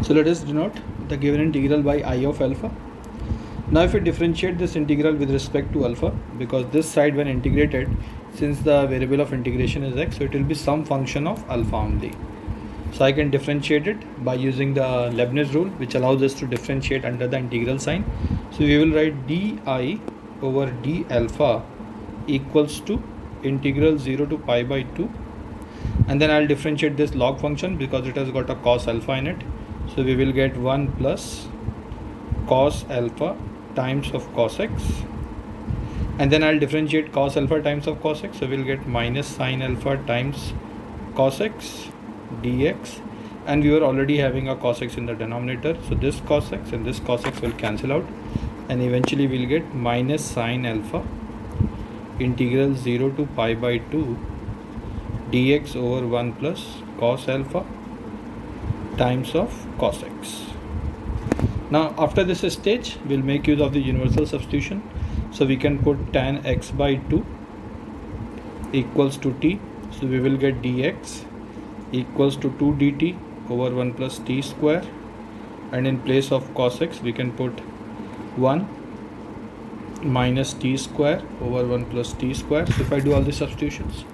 So let us denote the given integral by I of alpha. Now if we differentiate this integral with respect to alpha, because this side when integrated, since the variable of integration is x, so it will be some function of alpha only. So I can differentiate it by using the Leibniz rule, which allows us to differentiate under the integral sign. So we will write di over d alpha equals to integral 0 to pi by 2, and then I'll differentiate this log function because it has got a cos alpha in it. So we will get 1 plus cos alpha times of cos x, and then I'll differentiate cos alpha times of cos x, so we'll get minus sin alpha times cos x dx, and we were already having a cos x in the denominator, so this cos x and this cos x will cancel out, and eventually we'll get minus sin alpha integral 0 to pi by 2 dx over 1 plus cos alpha times of cos x. Now after this stage, we'll make use of the universal substitution. So we can put tan x by 2 equals to t. So we will get dx equals to 2 dt over 1 plus t square. And in place of cos x, we can put 1 minus t square over 1 plus t square. So if I do all the substitutions,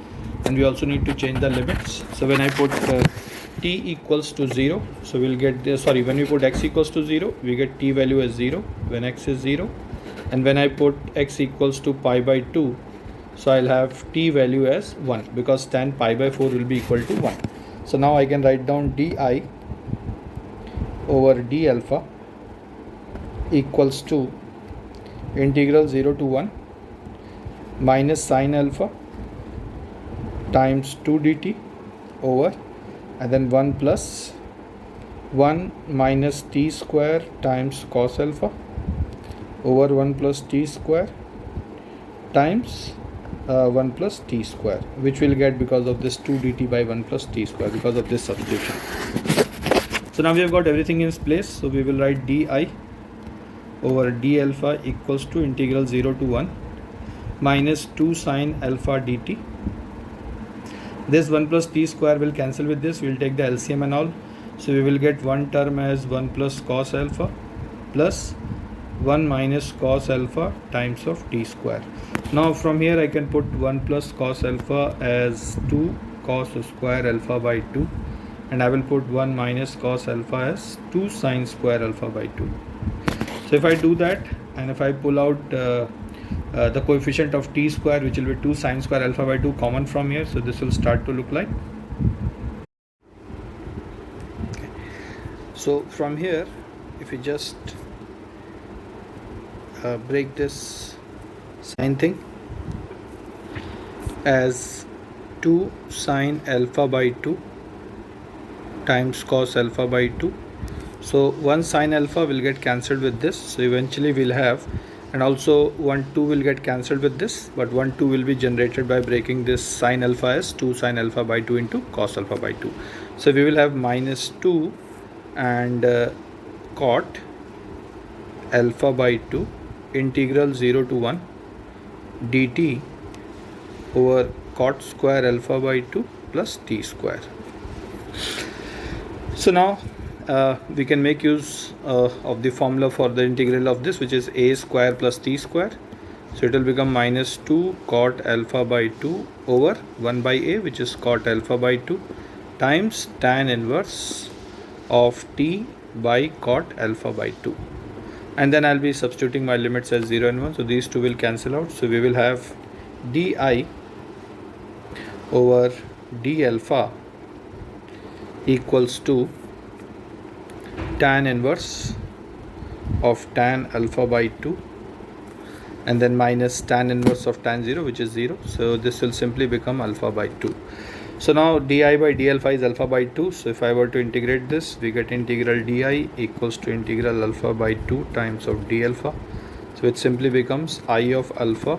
and we also need to change the limits. So when I put t equals to 0, so we'll get this, when we put x equals to 0, we get t value as 0 when x is 0, and when I put x equals to pi by 2, so I'll have t value as 1 because tan pi by 4 will be equal to 1. So now I can write down di over d alpha equals to integral 0 to 1 minus sin alpha times 2 dt over, and then 1 plus 1 minus t square times cos alpha over 1 plus t square times 1 plus t square, which we'll get because of this 2 dt by 1 plus t square because of this substitution. So now we have got everything in place, so we will write di over d alpha equals to integral 0 to 1 minus 2 sin alpha dt. This 1 plus t square will cancel with this, we'll take the LCM and all. So we will get one term as 1 plus cos alpha plus 1 minus cos alpha times of t square. Now from here I can put 1 plus cos alpha as 2 cos square alpha by 2, and I will put 1 minus cos alpha as 2 sin square alpha by 2. So if I do that, and if I pull out the coefficient of t square, which will be 2 sin square alpha by 2 common from here, so this will start to look like. Okay. So from here, if we just break this sin thing as 2 sin alpha by 2 times cos alpha by 2. So 1 sin alpha will get cancelled with this, so eventually we'll have, and also 1 2 will get cancelled with this, but 1 2 will be generated by breaking this sin alpha as 2 sin alpha by 2 into cos alpha by 2. So we will have minus 2 and cot alpha by 2 integral 0 to 1 dt over cot square alpha by 2 plus t square. So now we can make use of the formula for the integral of this, which is a square plus t square. So it will become minus 2 cot alpha by 2 over 1 by a, which is cot alpha by 2 times tan inverse of t by cot alpha by 2. And then I'll be substituting my limits as 0 and 1, so these two will cancel out. So we will have di over d alpha equals to tan inverse of tan alpha by 2, and then minus tan inverse of tan 0, which is 0. So this will simply become alpha by 2. So now di by d alpha is alpha by 2. So if I were to integrate this, we get integral di equals to integral alpha by 2 times of d alpha. So it simply becomes I of alpha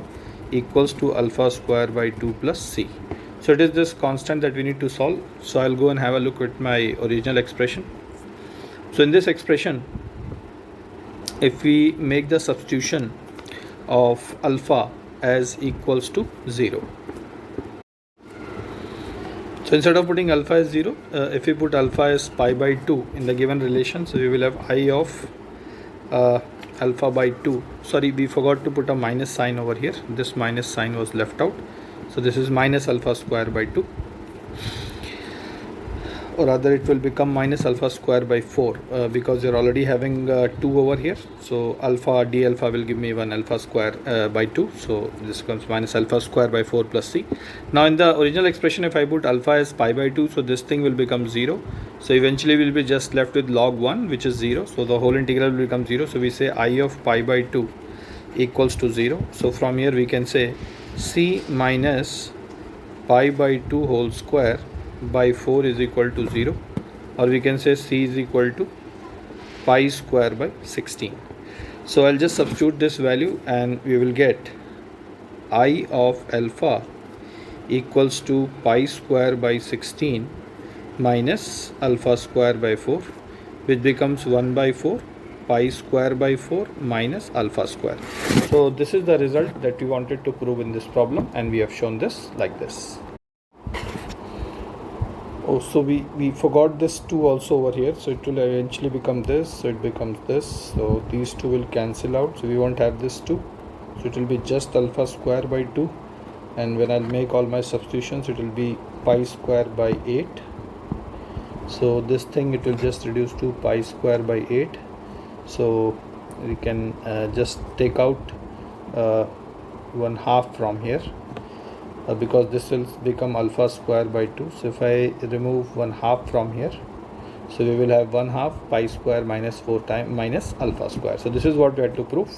equals to alpha square by 2 plus c. So it is this constant that we need to solve. So I'll go and have a look at my original expression. So in this expression, if we make the substitution of alpha as equals to 0, So instead of putting alpha as 0, if we put alpha as pi by 2 in the given relation, so we will have I of alpha by 2. Sorry, we forgot to put a minus sign over here. This minus sign was left out. So this is minus alpha square by 2. Or rather it will become minus alpha square by 4 because you're already having 2 over here. So alpha d alpha will give me 1 alpha square by 2. So this becomes minus alpha square by 4 plus c. Now in the original expression, if I put alpha as pi by 2, so this thing will become 0. So eventually we'll be just left with log 1, which is 0. So the whole integral will become 0. So we say I of pi by 2 equals to 0. So from here we can say c minus pi by 2 whole square by 4 is equal to 0, or we can say c is equal to pi square by 16. So I'll just substitute this value and we will get I of alpha equals to pi square by 16 minus alpha square by 4, which becomes 1 by 4 pi square by 4 minus alpha square. So this is the result that we wanted to prove in this problem, and we have shown this like this. Oh, so we forgot this 2 also over here, so it will eventually become this, so it becomes this, so these 2 will cancel out, so we won't have this 2, so it will be just alpha square by 2, and when I'll make all my substitutions, it will be pi square by 8. So this thing, it will just reduce to pi square by 8. So we can just take out 1/2 from here, because this will become alpha square by 2. So if I remove 1/2 from here, so we will have 1/2 pi square minus 4 times minus alpha square. So this is what we had to prove.